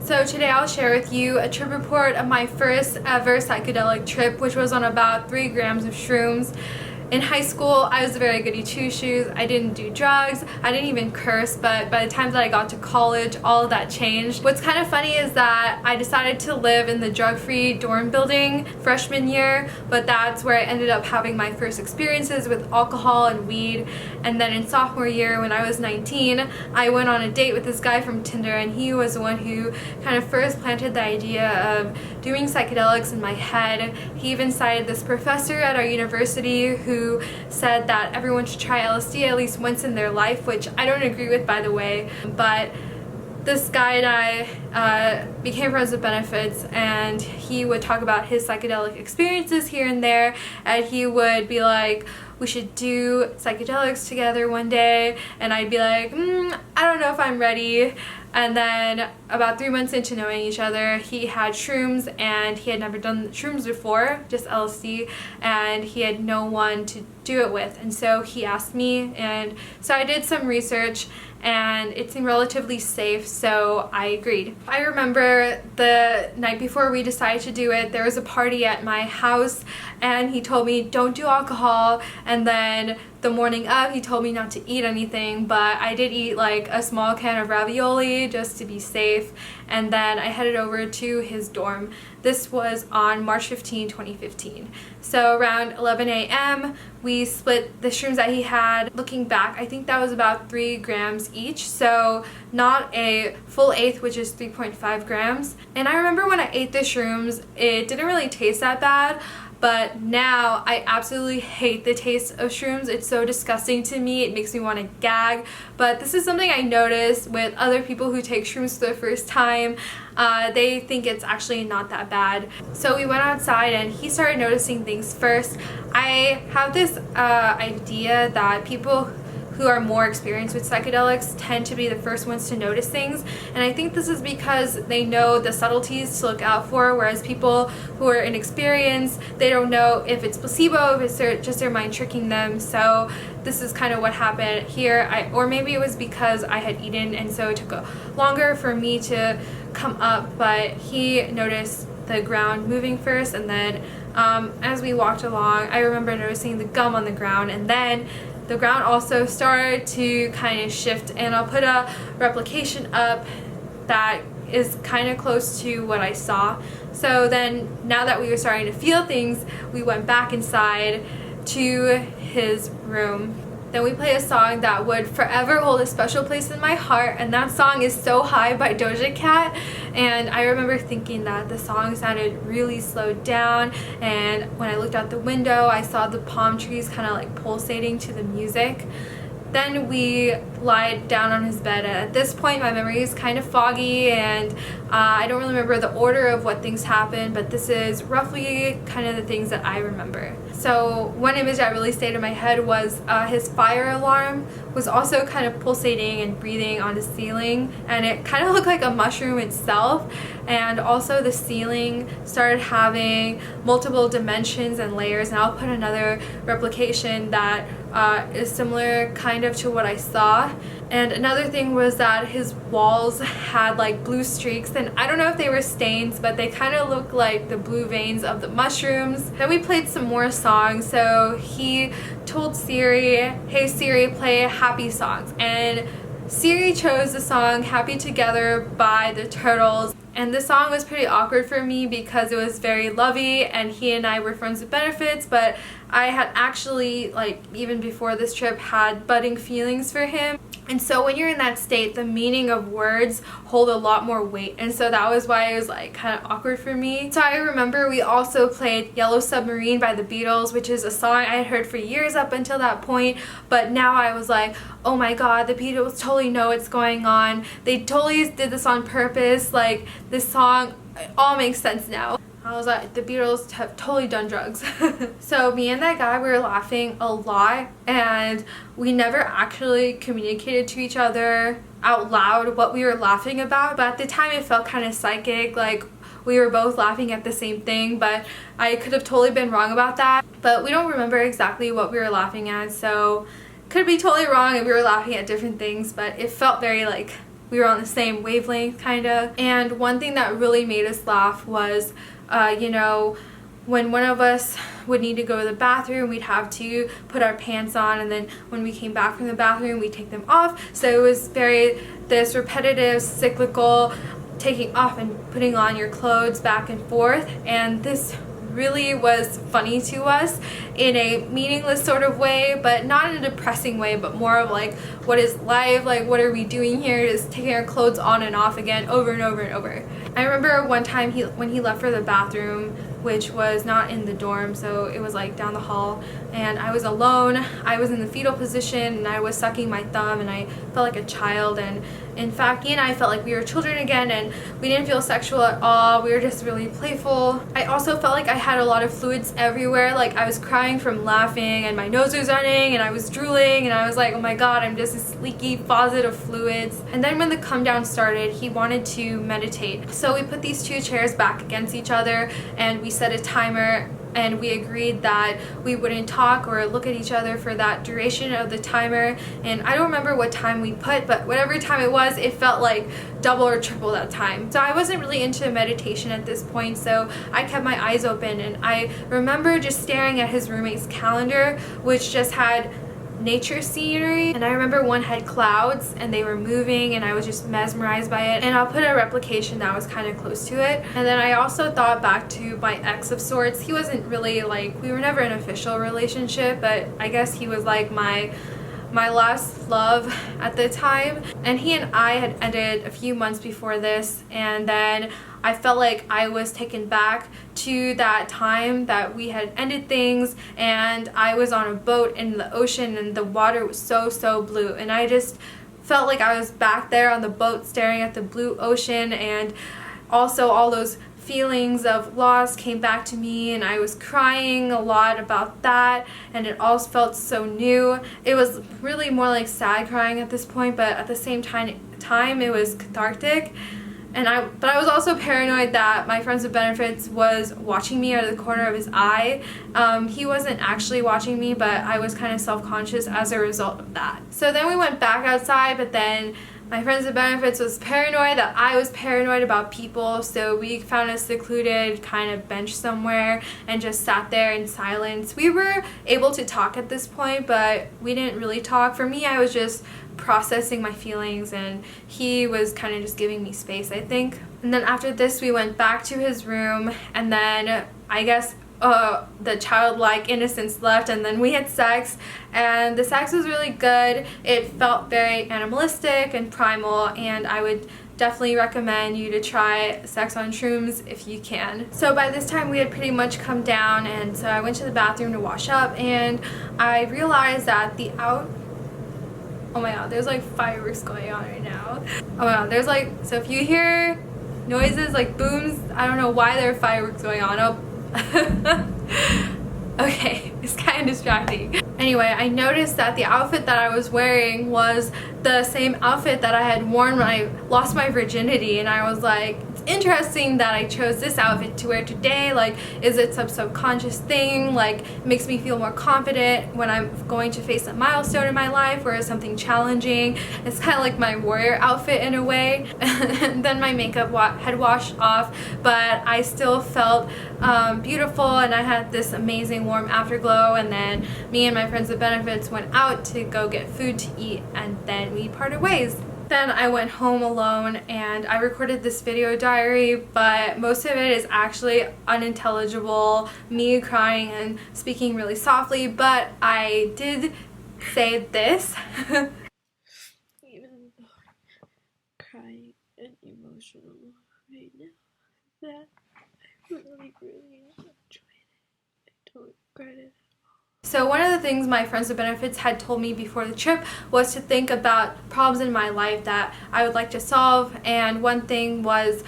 So today I'll share with you a trip report of my first ever psychedelic trip, which was on about 3 grams of shrooms. In high school, I was a very goody two-shoes. I didn't do drugs, I didn't even curse, but by the time that I got to college, all of that changed. What's kind of funny is that I decided to live in the drug-free dorm building freshman year, but that's where I ended up having my first experiences with alcohol and weed. And then in sophomore year, when I was 19, I went on a date with this guy from Tinder, and he was the one who kind of first planted the idea of doing psychedelics in my head. He even cited this professor at our university who said that everyone should try LSD at least once in their life, which I don't agree with, by the way. But this guy and I became friends with benefits, and he would talk about his psychedelic experiences here and there, and he would be like, we should do psychedelics together one day, and I'd be like, I don't know if I'm ready. And then about 3 months into knowing each other, he had shrooms, and he had never done shrooms before, just LSD, and he had no one to do it with. And so he asked me, and so I did some research, and it seemed relatively safe, so I agreed. I remember the night before we decided to do it, there was a party at my house, and he told me don't do alcohol, and then the morning of he told me not to eat anything, but I did eat like a small can of ravioli just to be safe, and then I headed over to his dorm. This was on March 15, 2015. So around 11 a.m. we split the shrooms that he had. Looking back, I think that was about 3 grams each, so not a full eighth, which is 3.5 grams. And I remember when I ate the shrooms, it didn't really taste that bad. But now I absolutely hate the taste of shrooms. It's so disgusting to me. It makes me want to gag. But this is something I noticed with other people who take shrooms for the first time. They think it's actually not that bad. So we went outside, and he started noticing things first. I have this idea that people who are more experienced with psychedelics tend to be the first ones to notice things, and I think this is because they know the subtleties to look out for, whereas people who are inexperienced, they don't know if it's placebo, if it's just their mind tricking them. So this is kind of what happened here. Or maybe it was because I had eaten, and so it took longer for me to come up, but he noticed the ground moving first, and then as we walked along, I remember noticing the gum on the ground, and then the ground also started to kind of shift, and I'll put a replication up that is kind of close to what I saw. So then, now that we were starting to feel things, we went back inside to his room. Then we played a song that would forever hold a special place in my heart, and that song is So High by Doja Cat. And I remember thinking that the song sounded really slowed down, and when I looked out the window, I saw the palm trees kind of like pulsating to the music. Then we lied down on his bed, and at this point my memory is kind of foggy, and I don't really remember the order of what things happened, but this is roughly kind of the things that I remember. So one image that really stayed in my head was his fire alarm was also kind of pulsating and breathing on the ceiling, and it kind of looked like a mushroom itself. And also the ceiling started having multiple dimensions and layers, and I'll put another replication that is similar kind of to what I saw. And another thing was that his walls had like blue streaks, and I don't know if they were stains, but they kind of looked like the blue veins of the mushrooms. Then we played some more songs. So he told Siri, hey Siri, play happy songs, and Siri chose the song Happy Together by the Turtles. And this song was pretty awkward for me because it was very lovey, and he and I were friends with benefits, but I had actually, like, even before this trip, had budding feelings for him. And so when you're in that state, the meaning of words hold a lot more weight, and so that was why it was like kind of awkward for me. So I remember we also played Yellow Submarine by the Beatles, which is a song I had heard for years up until that point, but now I was like, oh my god, the Beatles totally know what's going on. They totally did this on purpose. Like, this song, it all makes sense now. I was like, the Beatles have totally done drugs. So me and that guy, we were laughing a lot, and we never actually communicated to each other out loud what we were laughing about, but at the time it felt kind of psychic, like we were both laughing at the same thing, but I could have totally been wrong about that. But we don't remember exactly what we were laughing at, so could be totally wrong and we were laughing at different things, but it felt very like we were on the same wavelength kind of. And one thing that really made us laugh was, you know, when one of us would need to go to the bathroom, we'd have to put our pants on, and then when we came back from the bathroom, we'd take them off. So it was very this repetitive, cyclical taking off and putting on your clothes back and forth. And this really was funny to us in a meaningless sort of way, but not in a depressing way, but more of like, what is life? Like, what are we doing here? Just taking our clothes on and off again over and over and over. I remember one time when he left for the bathroom, which was not in the dorm, so it was like down the hall, and I was alone. I was in the fetal position and I was sucking my thumb and I felt like a child, and in fact he and I felt like we were children again, and we didn't feel sexual at all. We were just really playful. I also felt like I had a lot of fluids everywhere, like I was crying from laughing and my nose was running and I was drooling, and I was like, oh my god, I'm just this leaky faucet of fluids. And then when the come down started, he wanted to meditate. So we put these two chairs back against each other and we set a timer, and we agreed that we wouldn't talk or look at each other for that duration of the timer. And I don't remember what time we put, but whatever time it was, it felt like double or triple that time. So I wasn't really into meditation at this point, so I kept my eyes open, and I remember just staring at his roommate's calendar, which just had nature scenery, and I remember one had clouds and they were moving, and I was just mesmerized by it. And I'll put a replication that was kind of close to it. And then I also thought back to my ex of sorts. He wasn't really like, we were never in an official relationship, but I guess he was like my last love at the time. And he and I had ended a few months before this, and then I felt like I was taken back to that time that we had ended things, and I was on a boat in the ocean and the water was so blue, and I just felt like I was back there on the boat staring at the blue ocean. And also all those feelings of loss came back to me, and I was crying a lot about that, and it all felt so new. It was really more like sad crying at this point, but at the same time it was cathartic. But I was also paranoid that my friends with benefits was watching me out of the corner of his eye. He wasn't actually watching me, but I was kind of self-conscious as a result of that. So then we went back outside, but then my friends with benefits was paranoid that I was paranoid about people, so we found a secluded kind of bench somewhere and just sat there in silence. We were able to talk at this point, but we didn't really talk. For me, I was just processing my feelings, and he was kind of just giving me space, I think. And then after this, we went back to his room, and then I guess the childlike innocence left, and then we had sex, and the sex was really good. It felt very animalistic and primal, and I would definitely recommend you to try sex on shrooms if you can. So by this time we had pretty much come down, and so I went to the bathroom to wash up, and I realized that oh my god, there's like fireworks going on right now. Oh my god, there's like, so if you hear noises like booms, I don't know why there are fireworks going on. Okay, it's kind of distracting. Anyway, I noticed that the outfit that I was wearing was the same outfit that I had worn when I lost my virginity, and I was like, it's interesting that I chose this outfit to wear today. Like, is it some subconscious thing? Like, it makes me feel more confident when I'm going to face a milestone in my life or something challenging. It's kind of like my warrior outfit in a way. And then my makeup had washed off, but I still felt beautiful, and I had this amazing warm afterglow. And then me and my friends with benefits went out to go get food to eat, and then we parted ways. Then I went home alone and I recorded this video diary, but most of it is actually unintelligible, me crying and speaking really softly, but I did say this. Even though I'm crying and emotional right now, that I really enjoyed it. I don't regret it. So one of the things my friends with benefits had told me before the trip was to think about problems in my life that I would like to solve, and one thing was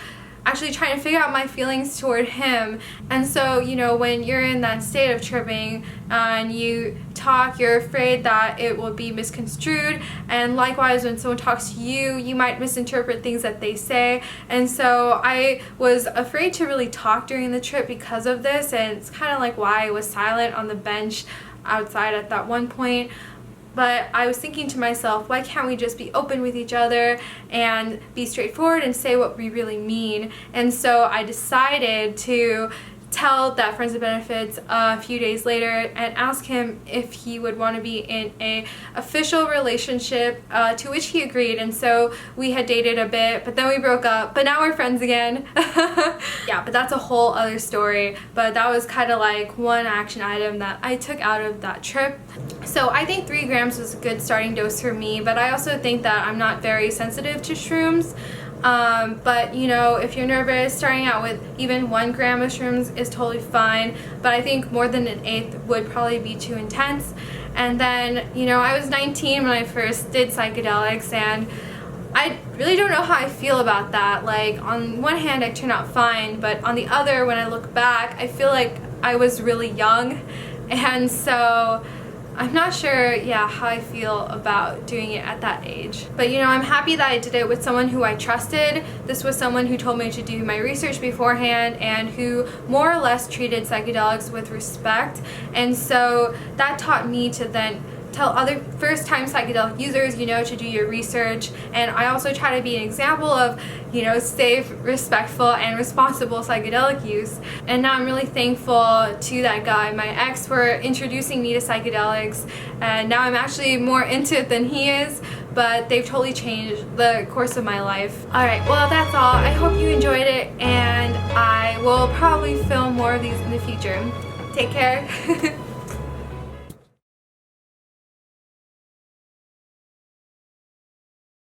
actually trying to figure out my feelings toward him. And so, you know, when you're in that state of tripping and you talk, you're afraid that it will be misconstrued, and likewise when someone talks to you, you might misinterpret things that they say. And so I was afraid to really talk during the trip because of this, and it's kind of like why I was silent on the bench outside at that one point. But I was thinking to myself, why can't we just be open with each other and be straightforward and say what we really mean? And so I decided to tell that friends with benefits a few days later and ask him if he would want to be in a official relationship, to which he agreed. And so we had dated a bit, but then we broke up, but now we're friends again. Yeah, but that's a whole other story. But that was kind of like one action item that I took out of that trip. So I think 3 grams was a good starting dose for me, but I also think that I'm not very sensitive to shrooms. But you know, if you're nervous, starting out with even 1 gram of shrooms is totally fine, but I think more than an eighth would probably be too intense. And then, you know, I was 19 when I first did psychedelics, and I really don't know how I feel about that. Like, on one hand I turned out fine, but on the other, when I look back, I feel like I was really young, and so I'm not sure, yeah, how I feel about doing it at that age. But you know, I'm happy that I did it with someone who I trusted. This was someone who told me to do my research beforehand and who more or less treated psychedelics with respect. And so that taught me to then tell other first-time psychedelic users, you know, to do your research. And I also try to be an example of, you know, safe, respectful, and responsible psychedelic use. And now I'm really thankful to that guy, my ex, for introducing me to psychedelics. And now I'm actually more into it than he is, but they've totally changed the course of my life. Alright, well that's all. I hope you enjoyed it, and I will probably film more of these in the future. Take care.